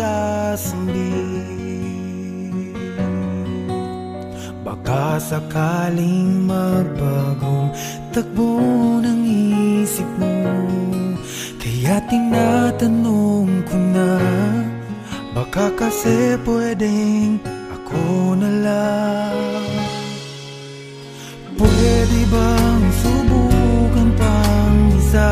sasambit. Baka sakaling magbagong takbo ng isip mo, kaya tinatanong ko na, baka kasi pwedeng ako na lang. Pwede bang subukan pang isa?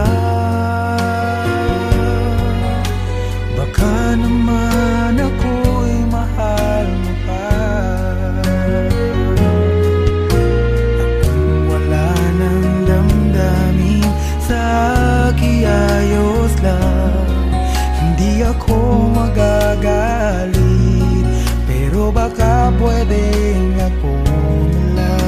Baka naman ako'y mahal mo pa. Kung wala nang damdamin sa kiayos lang, hindi ako magagalit, pero baka pwedeng ako na lang.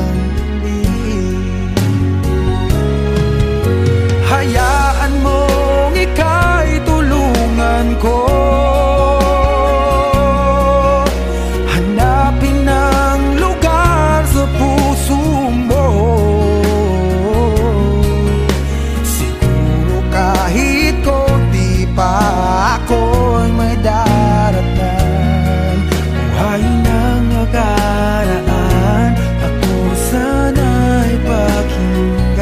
Hayaan mong ika'y tulungan ko, hanapin ang lugar sa puso mo. Siguro kahit konti pa ako'y may daratan. Buhayin ang nakaraan, ako sana'y pakinggan.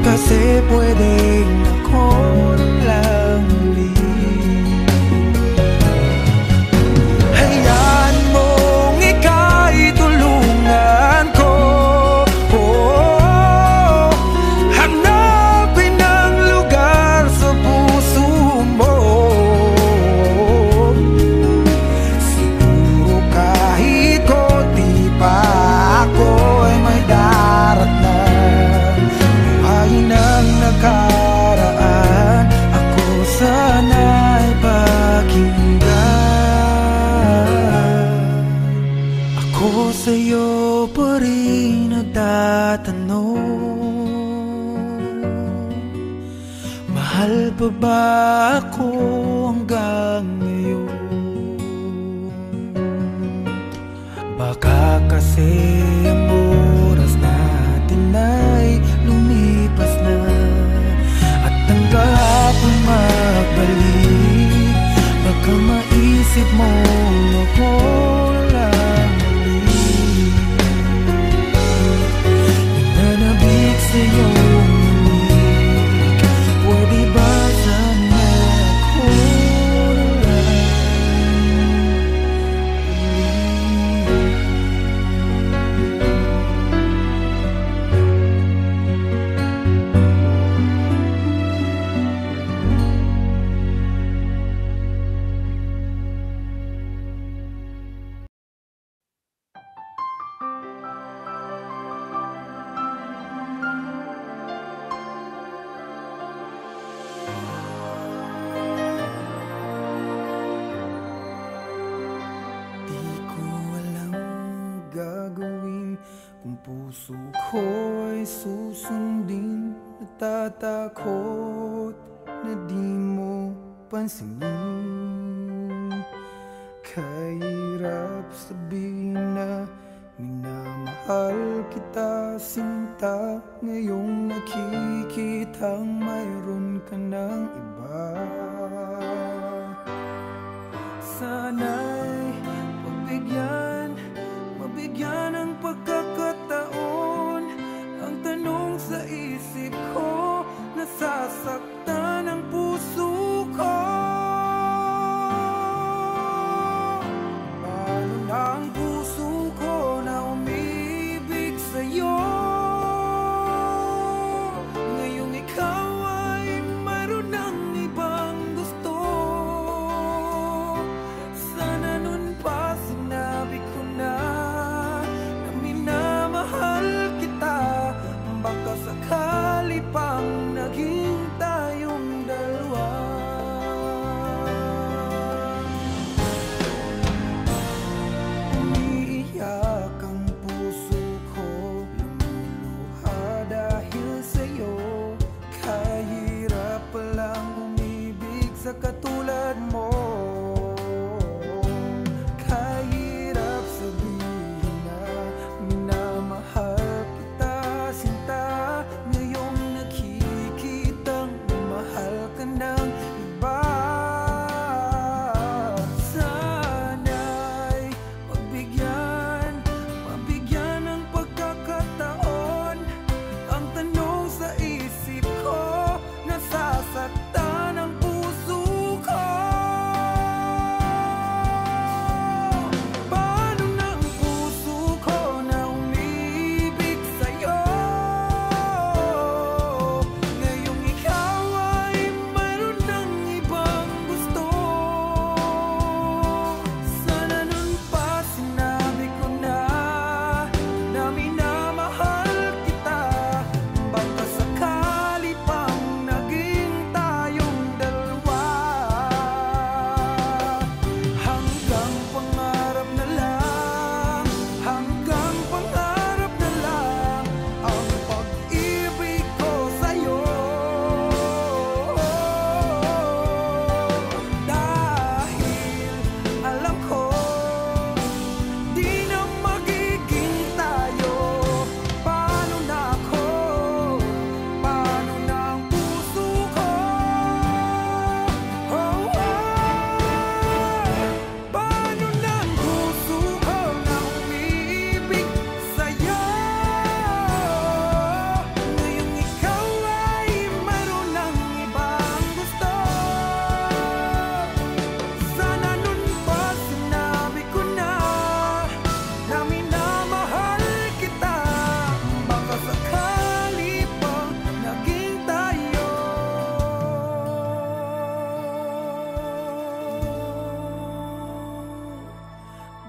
Kasi pwedeng ako lang ulit. Hayaan mong ika'y tulungan ko, hanapin ang lugar sa puso mo. Siguro kahit konti pa ako'y may daratnan. Ang nakaraan, ako sana'y pakinggan. Ako sa'yo pa rin nagtatanong, mahal pa ba ako hanggang ngayon? Baka kasi ang oras natin ay lumipas na, at ang kahapon magbalik. Baka maisip mo ako lang ulit, nananabik sa'yo ulit. Pwede ba sana ako na lang puso ko'y susundin. Natatakot na di mo pansinin. Kahirap sabihin na minamahal kita, sinta. Ngayong nakikitang mayroon ka ng iba. Sana'y mabigyan ng pagkakataon. Ang tanong sa isip ko, nasasaktan ang puso ko. Paano na ang puso ko na umibig sa'yo? Ngayong ikaw ay mayroon ng ibang gusto. Sana nun pa sinabi ko na minamahal kita. Baka sakali sakali pang naging tayong dalawa. Umiiyak ang puso ko, lumuluha dahil sa'yo. Kahirap palang umibig sa katulad mo. Kahirap sabihin na minamahal kita, sinta. Ngayong nakikitang mahal ka ng iba. Sana'y mabigyan ng pagkakataon. Ang tanong sa isip ko, nasasaktan ang puso ko. Paano na ang puso ko na umibig sa'yo? Ngayong ikaw ay mayroon ng ibang gusto. Sana nun pa sinabi ko na minamahal kita. Baka sakali pang naging tayong dalawa. Hanggang pangarap na lang, hanggang pangarap na lang ang pag-ibig ko sa'yo. Dahil alam ko di na magiging tayo. Paano na ako? Paano na ang puso ko? Paano na ang puso ko na umibig sa'yo? Ngayong ikaw ay mayroon ng ibang gusto. Sana nun pa sinabi ko na minamahal kita. Baka sakali pang naging tayo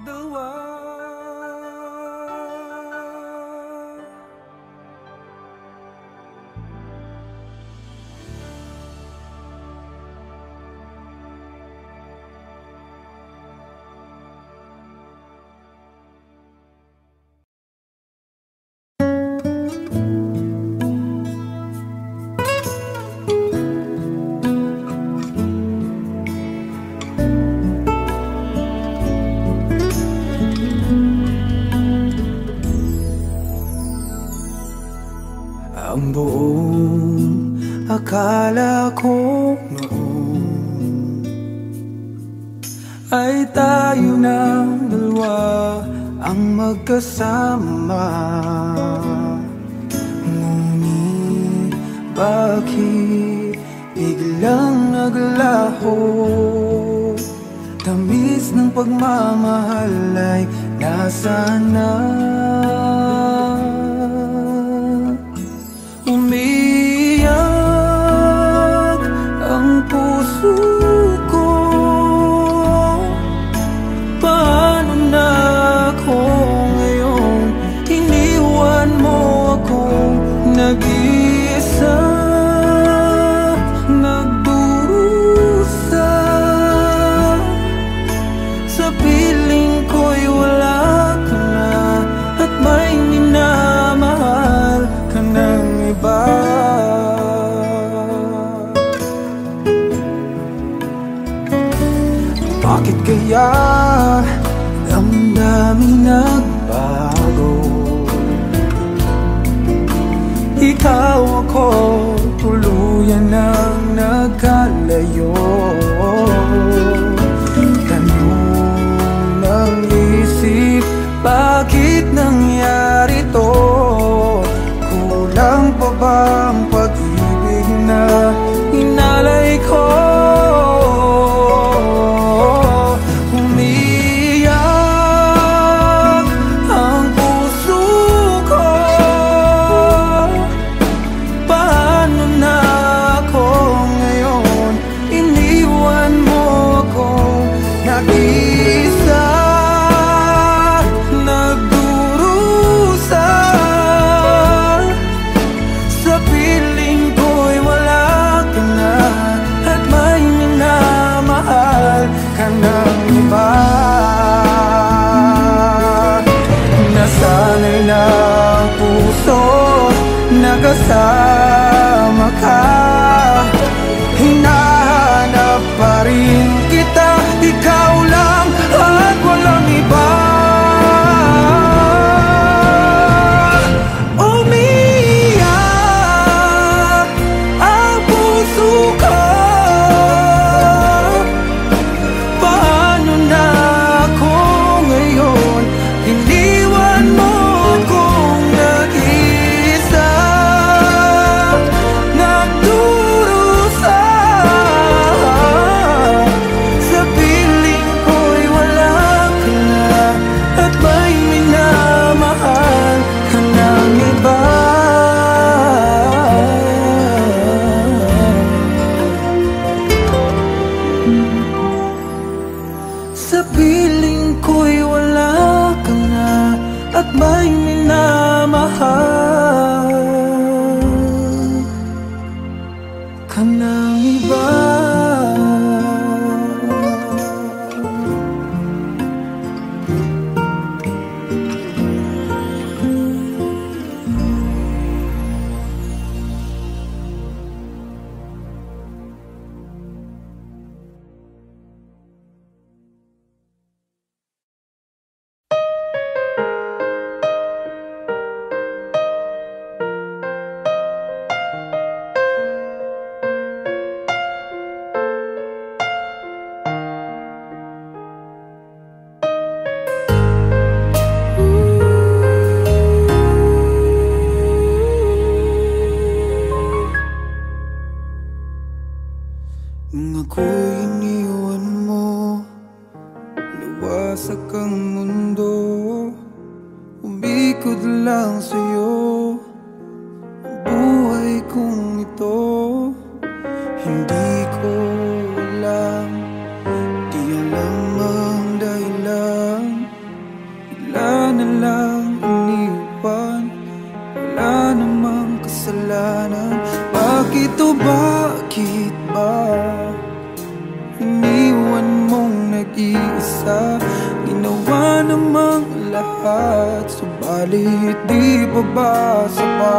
dalawa. Ang buong akala ko noon ay tayo ng dalawa ang magkasama. Ngunit bakit biglang naglaho? Tamis ng pagmamahal ay nasaan na? Umiyak ang puso ko. Paano na ako ngayon? Iniwan mo akong nag-iisa, nagdurusa. Sa piling ko'y wala ka na at may minamahal ka ng iba. Bakit kaya damdamin nagbago? Ikaw ako tuluyan ng nagkalayo. Tanong ng isip, bakit nangyari to? Kulang pa ba ang pag-ibig na inalay ko? Umiyak ang puso ko. Paano ka ng iba. Nung ako'y iniwan mo, luwasak ang mundo, umikot lang sa'yo ang buhay kong ito. Hindi ko alam, di alam ang dahilan, bigla na lang iniwan, wala namang kasalanan. Bakit o bakit ba iniwan mong nag-iisa? Ginawa namang lahat, subalit di pa ba sapat?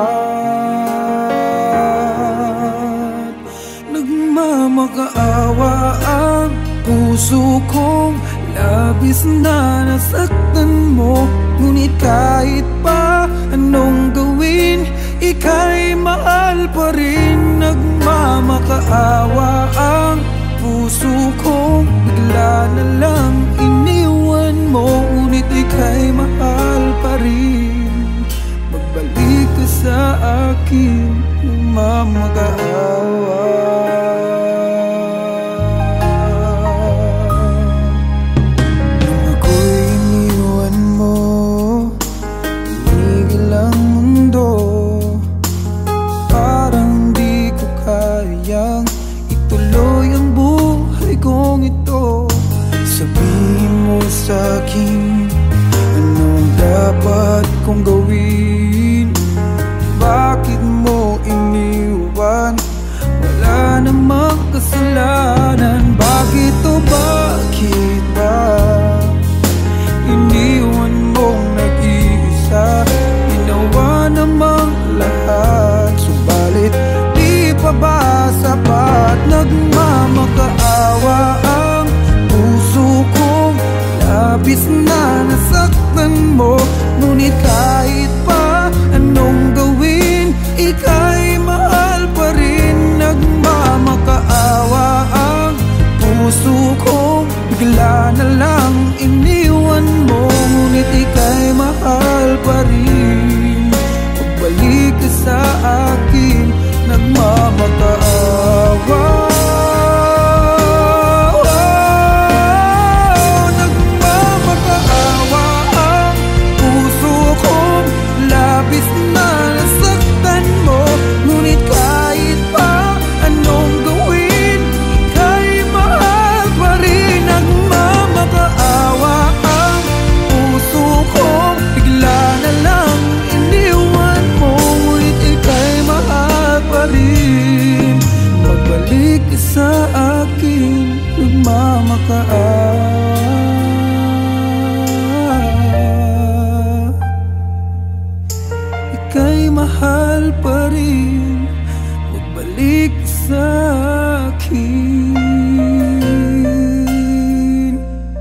Nagmamakaawa ang puso kong labis na nasaktan mo. Ngunit kahit pa anong gawin, ika'y mahal pa rin. Nagmamakaawa ang puso kong bigla na lang iniwan mo. Ngunit ika'y mahal pa rin. Magbalik ka sa akin, nagmamakaawa. Nung ako'y iniwan mo, tumigil ang mundo. Parang di ko kayang ituloy ang buhay kong ito. Sabihin mo sa'kin, anong dapat kong gawin? Bakit mo iniwan? Wala namang kasalanan. Bakit o bakit ba iniwan mong nag-iisa? Ginawa namang lahat, subalit di pa ba sapat? Nagmamakaawa ang puso kong labis na nasaktan mo. Ngunit kahit pa anong gawin, ika'y mahal pa rin. Nagmamakaawa ang puso kong bigla na lang iniwan mo. Ngunit ika'y mahal pa rin. Magbalik ka sa akin, nagmamakaawa. Nagmamakaawa ang puso kong labis na nasaktan mo. Ngunit kahit pa anong gawin, ika'y mahal pa rin. Nagmamakaawa ang puso kong bigla na lang iniwan mo. Ngunit ika'y mahal pa rin. Magbalik ka sa akin, nagmamakaawa. Ika'y mahal pa rin. Magbalik ka sa akin,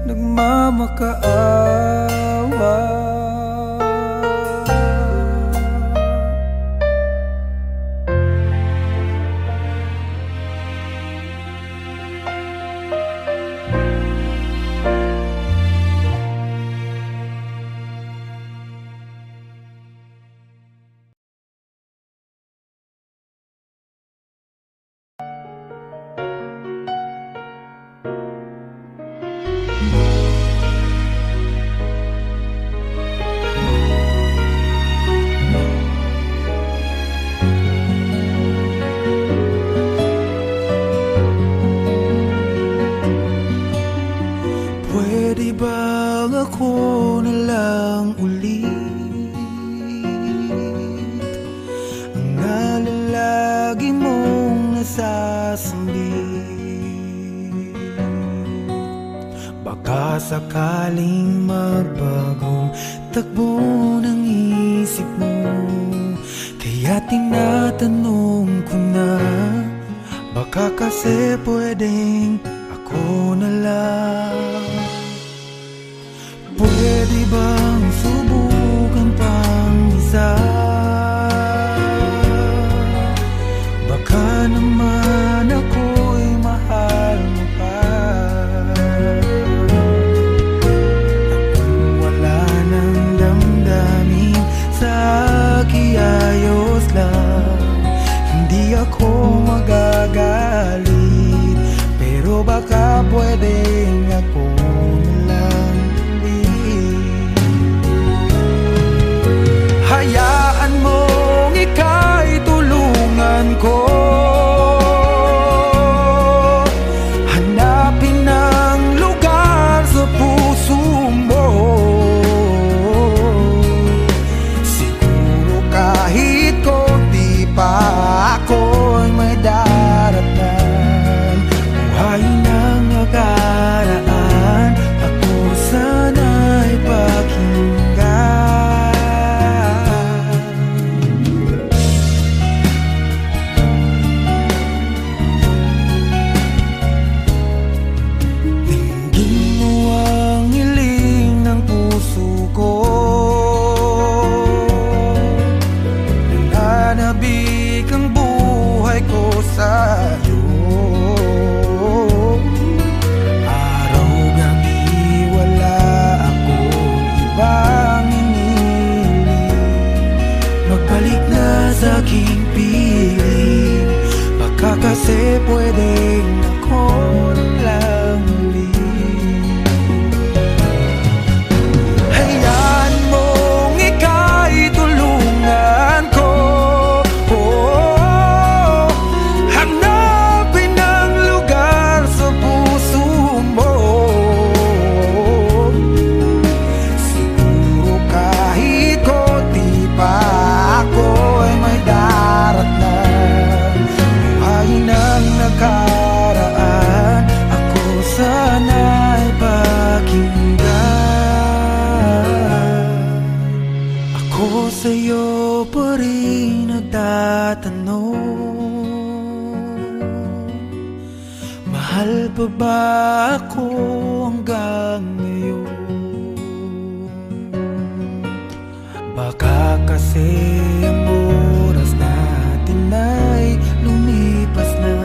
nagmamakaawa. saglit. Baka sakaling magbagong takbo ng isip mo, kaya tinatanong ko na, baka kasi pwedeng ako na lang. Pwede bang subukan pang isa? Baka naman ako'y mahal mo pa. At kung wala nang damdamin sa kiayos lang, hindi ako magagalit. Pero baka pwedeng ako na lang ulit. Hayaan mong ika'y tulungan ko, hanapin ang lugar sa puso mo. Siguro kahit konti pa ako'y may daratnan. Buhay ng nakaraan, ako sana'y pakinggan. Dinggin mo ang hiling ng puso ko, nananabik ang buhay ko sa'yo. Araw-gabi wala akong ibang iniling, magbalik na sa aking piling. Baka kasi pwedeng ako na lang ulit. Hayaan mong ika'y tulungan ko, oh, hanapin ang lugar sa puso mo. Siguro kahit konti pa ako'y may daratnan. Buhay ng nakaraan, ako sana'y pakinggan. Ako sa'yo pa rin nagtatanong, mahal pa ba ako hanggang ngayon? Baka kasi ang oras natin ay lumipas na,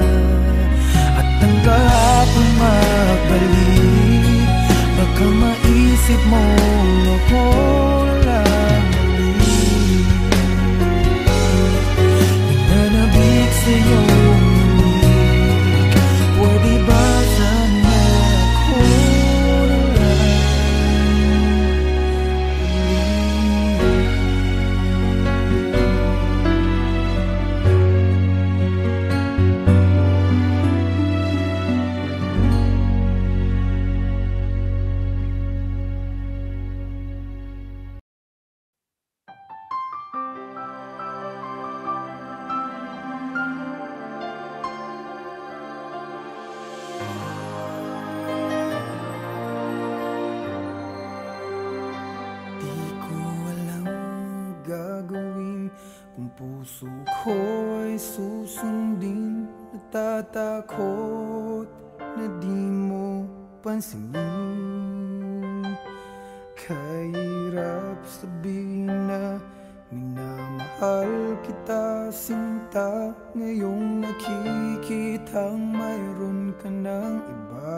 at ang kahapon magbalik. Baka maisip mo ako lang ulit, nananabik sa'yo ulit. Pwede ba sana ako na lang gagawin kung puso ko ay susundin. Natatakot na di mo pansinin. Kahirap sabihin na minamahal kita, sinta. Ngayong nakikitang mayroon ka ng iba.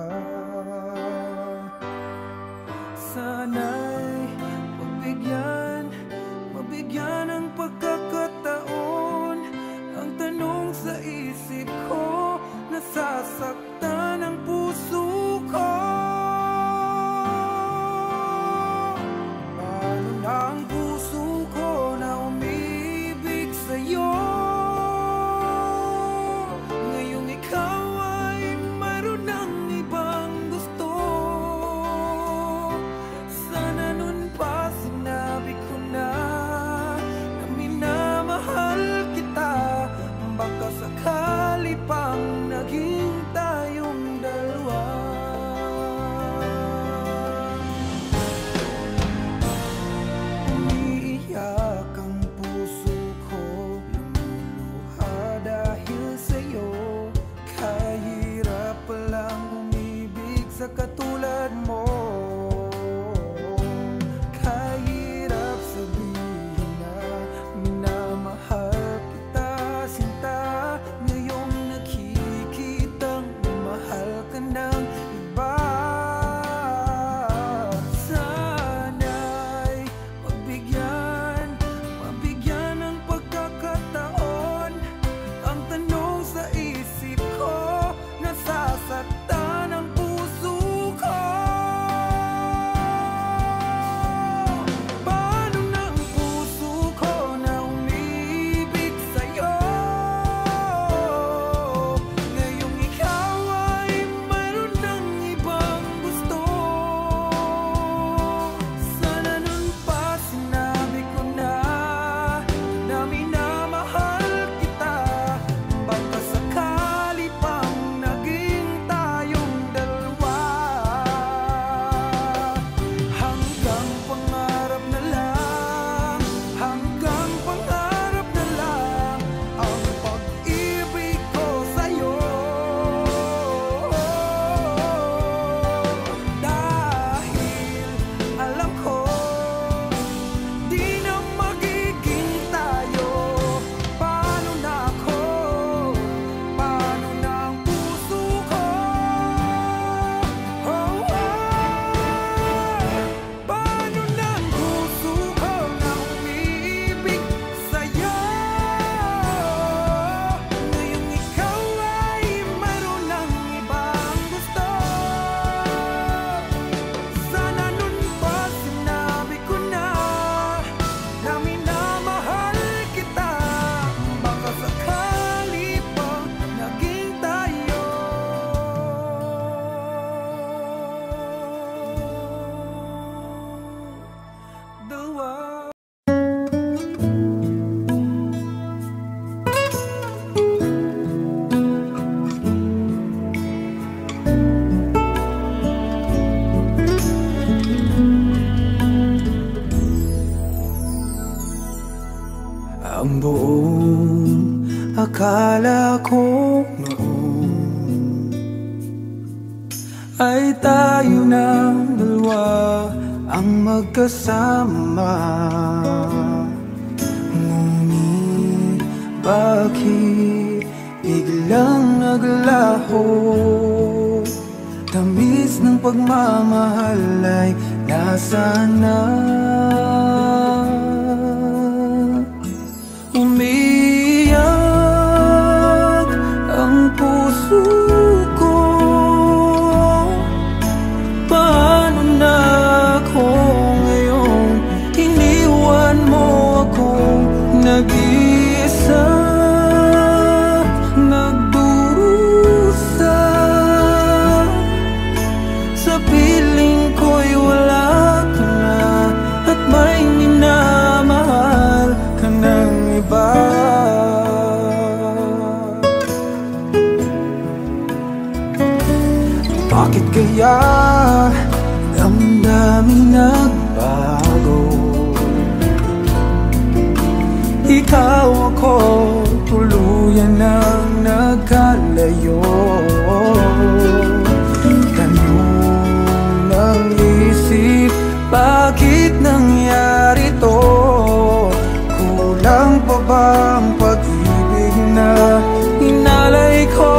Sana'y mabigyan ng pagkakataon. Ang tanong sa isip ko, nasasaktan ang puso ko. Paano na ang puso ko na umibig sa'yo? Ngayong ikaw ay mayroon ng ibang gusto. Sana nun pa sinabi ko na minamahal kita. Baka sakali sakali pang naging tayong dalawa. Umiiyak ang puso ko, lumuluha dahil sa'yo. Kahirap palang umibig sa katulad mo. Kahirap sabihin na minamahal kita, sinta. Ngayong nakikitang mahal ka ng iba. Sana'y mabigyan ng pagkakataon. Ang tanong sa isip ko, nasasaktan ang puso ko. Paano ng puso ko na umibig sa'yo? Ngayong ikaw ay mayroon ng ibang gusto. Sana nun pa sinabi ko na minamahal kita. Baka sakali pang naging tayong dalawa. Hanggang pangarap na lang, hanggang pangarap na lang ang pag-ibig ko sa'yo. Dahil alam ko, di na magiging tayo. Paano na ako? Paano na ang puso ko? Paano na ang puso ko na umiibig sa'yo? Ngayong ikaw ay mayroon ng ibang gusto. Sana nun pa sinabi ko na minamahal kita. Baka sakali pang naging tayo dalawa. Ang buong akala ko noon ay tayo ng dalawa ang magkasama. Ngunit bakit biglang naglaho? Tamis ng pagmamahal ay nasaan na? Umiyak ang puso ko. Paano na ako ngayon? Iniwan mo ako nag-iisa, nagdurusa. Sa piling ko'y wala ka na, at may minamahal ka ng iba. Bakit kaya damdaming nagbago? Ikaw ako, tuluyan nang nagkalayo. Tanong ng isip, bakit nangyari to? Kulang pa bang pag-ibig na inalay ko?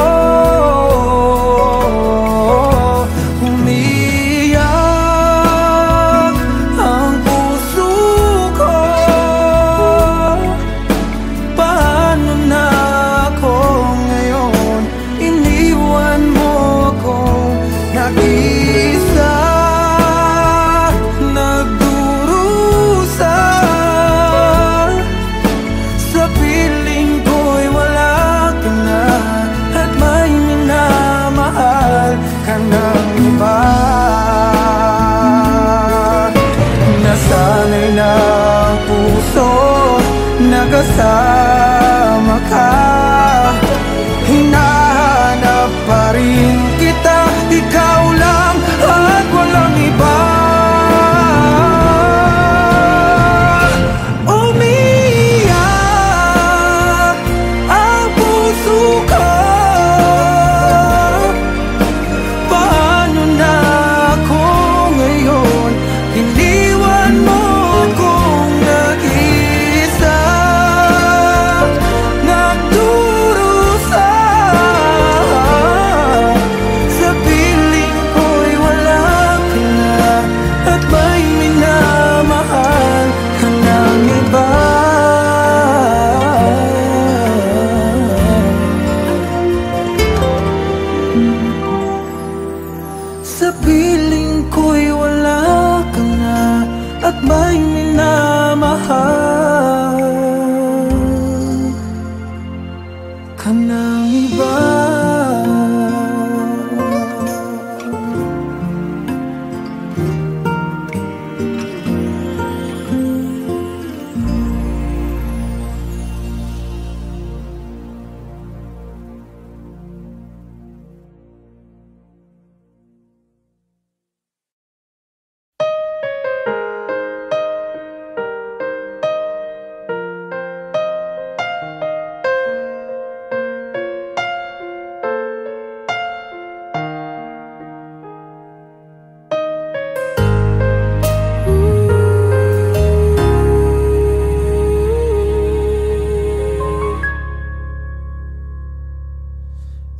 Umiyak ang puso ko. Paano na ako ngayon? iba.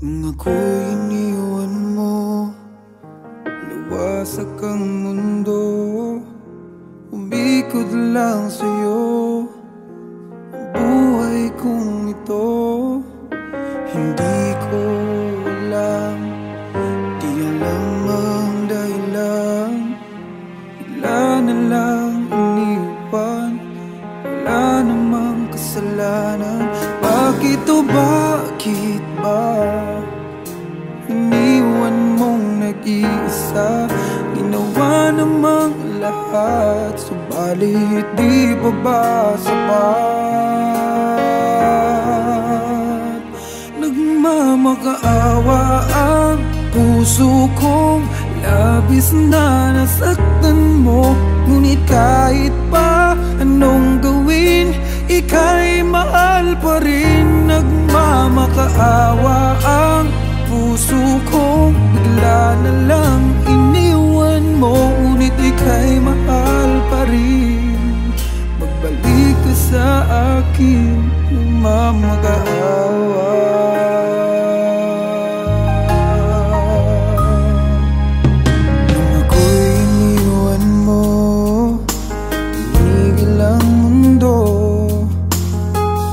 Nung ako'y iniwan mo, luwasak ang mundo, umikot lang sa'yo ang buhay kong ito. Hindi ko alam, di alam ang dahilan, bigla na lang iniwan, wala namang kasalanan. Bakit o bakit ba iniwan mong nag-iisa? Ginawa namang lahat, subalit di pa ba sapat? Nagmamakaawa ang puso kong labis na nasaktan mo. Ngunit kahit pa anong gawin, ika'y mahal pa rin. Nagmamakaawa ang puso kong bigla na lang iniwan mo. Ngunit ika'y mahal pa rin. Magbalik ka sa akin, nagmamakaawa. Nung ako'y iniwan mo, tumigil ang mundo.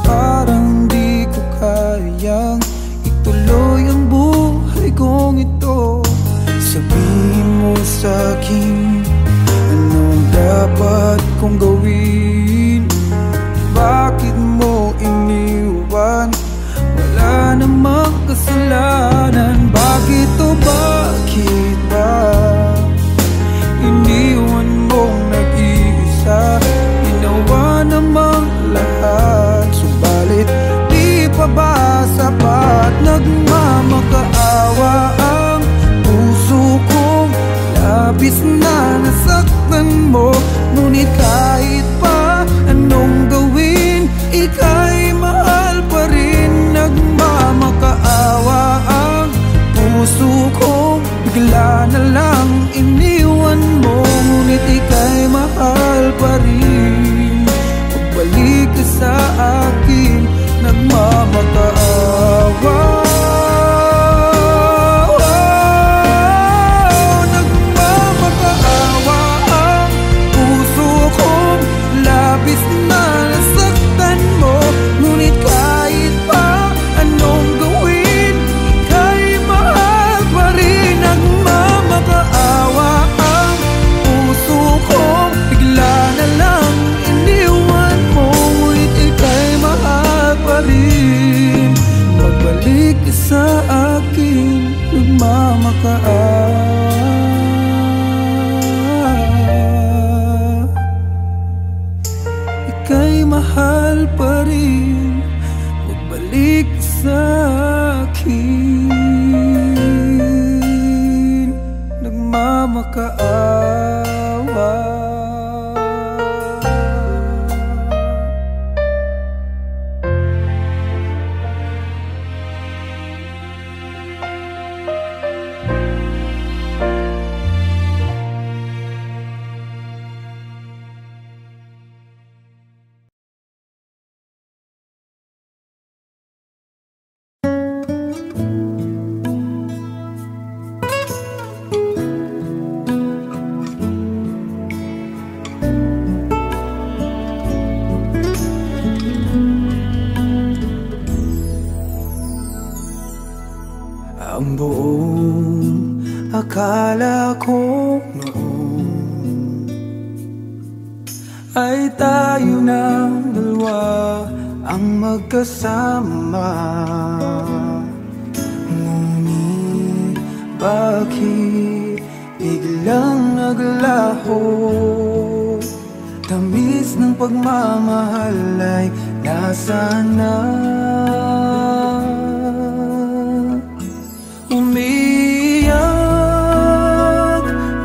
Parang di ko kayang ituloy ang buhay kong ito. Sabihin mo sa'kin, anong dapat kong gawin? Bakit mo iniwan? Wala namang kasalanan. Bakit o bakit ba iniwan mong nag-iisa? Ginawa namang lahat, subalit di pa ba sapat? Nagmamakaawa ang puso kong labis na nasaktan mo. Ngunit kahit pa anong gawin, ika'y mahal pa rin. Nagmamakaawa ang puso kong bigla na lang iniwan mo. Ngunit ika'y mahal pa rin. Magbalik ka sa akin, nagmamakaawa. Nagmamakaawa ang puso kong labis na nasaktan mo. Ngunit kahit pa anong gawin, ika'y mahal pa rin. Nagmamakaawa ang puso kong bigla na lang iniwan mo. Ngunit ika'y mahal pa rin. Magbalik ka sa akin, nagmamakaawa. Ika'y mahal pa rin. Magbalik ka sa akin, nagmamakaawa. Ang buong akala ko noon ay tayo ng dalawa ang magkasama. Bakit biglang naglaho? Tamis ng pagmamahal ay nasaan na? Umiyak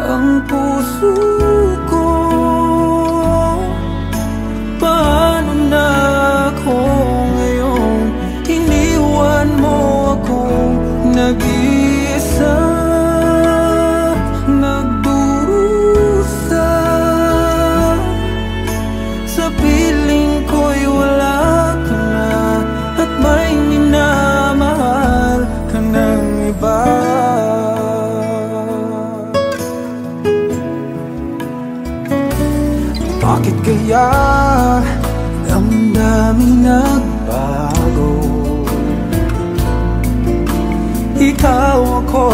ang puso ko. Paano na ako ngayon? Iniwan mo akong nag-iisa, nagdurusa. Sa piling ko'y wala ka na, at may minamahal ka ng iba. Bakit kaya damdamin nagbago? Ikaw ako,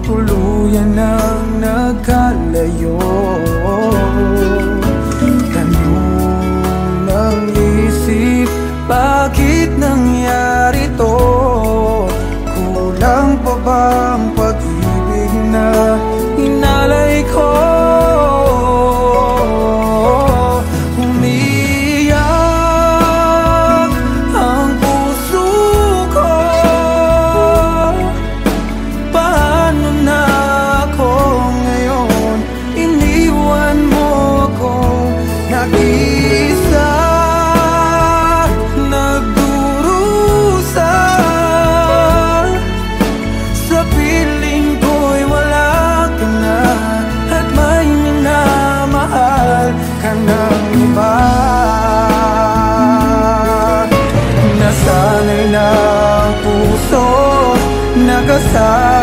tuluyan nang nagkalayo. Tanong ng isip, bakit nangyari to? Kulang pa bang pag-ibig na inalay ko? Nasanay na ang puso, nagasal